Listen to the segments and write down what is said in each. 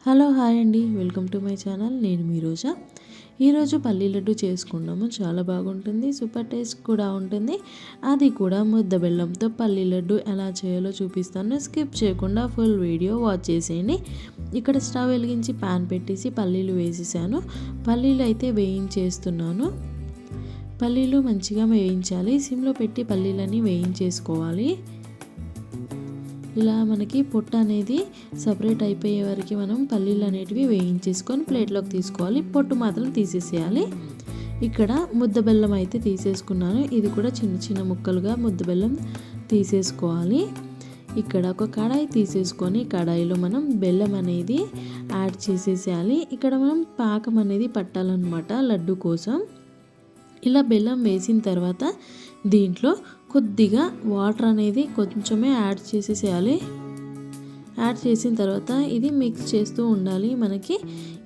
Hello hi అండి, welcome to my channel. నేను మీ రోజా. ఈరోజు పల్లీ లడ్డు చేసుకున్నాము. చాలా బాగుంటుంది, సూపర్ టేస్ట్ కూడా ఉంటుంది. అది కూడా ముద్ద బెల్లంతో పల్లీ లడ్డు ఎలా చేయాలో చూపిస్తాను. స్కిప్ చేయకుండా ఫుల్ వీడియో వాచ్ చేసేయండి. ఇక్కడ స్టవ్ వెలిగించి ప్యాన్ పెట్టేసి పల్లీలు వేసేసాను. పల్లీలు అయితే వేయించేస్తున్నాను. పల్లీలు మంచిగా వేయించాలి. సిమ్లో పెట్టి పల్లీలని వేయించేసుకోవాలి. ఇలా మనకి పొట్టు అనేది సపరేట్ అయిపోయే వరకు మనం పల్లీలు అనేటివి వేయించేసుకొని ప్లేట్లోకి తీసుకోవాలి. పొట్టు మాత్రం తీసేసేయాలి. ఇక్కడ ముద్ద బెల్లం అయితే తీసేసుకున్నాను. ఇది కూడా చిన్న చిన్న ముక్కలుగా ముద్ద బెల్లం తీసేసుకోవాలి. ఇక్కడ ఒక కడాయి తీసేసుకొని కడాయిలో మనం బెల్లం అనేది యాడ్ చేసేసేయాలి. ఇక్కడ మనం పాకం అనేది పట్టాలన్నమాట లడ్డు కోసం. ఇలా బెల్లం వేసిన తర్వాత దీంట్లో కొద్దిగా వాటర్ అనేది కొంచెమే యాడ్ చేసేసేయాలి. యాడ్ చేసిన తర్వాత ఇది మిక్స్ చేస్తూ ఉండాలి. మనకి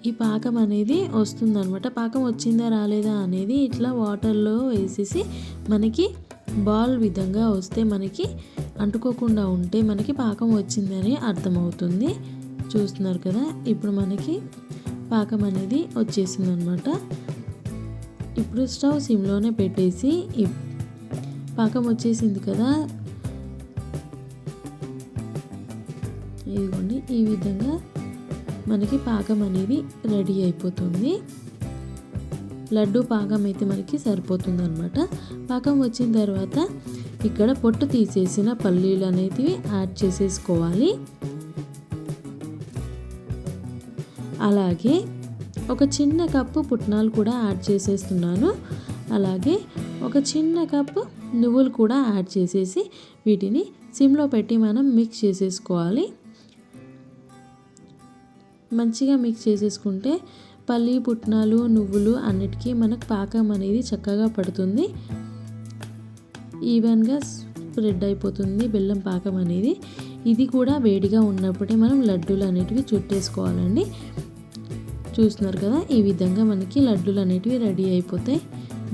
ఈ పాకం అనేది వస్తుందన్నమాట. పాకం వచ్చిందా రాలేదా అనేది ఇట్లా వాటర్లో వేసేసి మనకి బాల్ విధంగా వస్తే మనకి అంటుకోకుండా ఉంటే మనకి పాకం వచ్చిందని అర్థమవుతుంది. చూస్తున్నారు కదా, ఇప్పుడు మనకి పాకం అనేది వచ్చేసిందనమాట. ఇప్పుడు స్టవ్ సిమ్లోనే పెట్టేసి పాకం వచ్చేసింది కదా, ఇదిగోండి ఈ విధంగా మనకి పాకం అనేది రెడీ అయిపోతుంది. లడ్డు పాకం అయితే మనకి సరిపోతుంది అనమాట. పాకం వచ్చిన తర్వాత ఇక్కడ పొట్టు తీసేసిన పల్లీలు అనేవి యాడ్ చేసేసుకోవాలి. అలాగే ఒక చిన్న కప్పు పుట్నాలు కూడా యాడ్ చేసేస్తున్నాను. అలాగే ఒక చిన్న కప్పు నువ్వులు కూడా యాడ్ చేసేసి వీటిని సిమ్లో పెట్టి మనం మిక్స్ చేసేసుకోవాలి. మంచిగా మిక్స్ చేసేసుకుంటే పల్లి పుట్నాలు నువ్వులు అన్నిటికీ మనకు పాకం అనేది చక్కగా పడుతుంది. ఈవెన్గా స్ప్రెడ్ అయిపోతుంది బెల్లం పాకం అనేది. ఇది కూడా వేడిగా ఉన్నప్పుడే మనం లడ్డూలు అనేటివి చుట్టేసుకోవాలండి. చూస్తున్నారు కదా, ఈ విధంగా మనకి లడ్డూలు అనేటివి రెడీ అయిపోతాయి.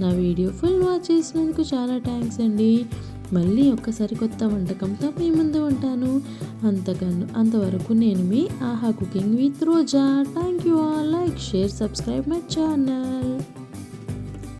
నా వీడియో ఫుల్ వాచ్ చేసినందుకు చాలా థ్యాంక్స్ అండి. మళ్ళీ ఒక్కసారి కొత్త వంటకంతో మీ ముందు ఉంటాను. అంతవరకు నేను మీ ఆహా cooking with Roja. Thank you all. Like, share, subscribe my channel.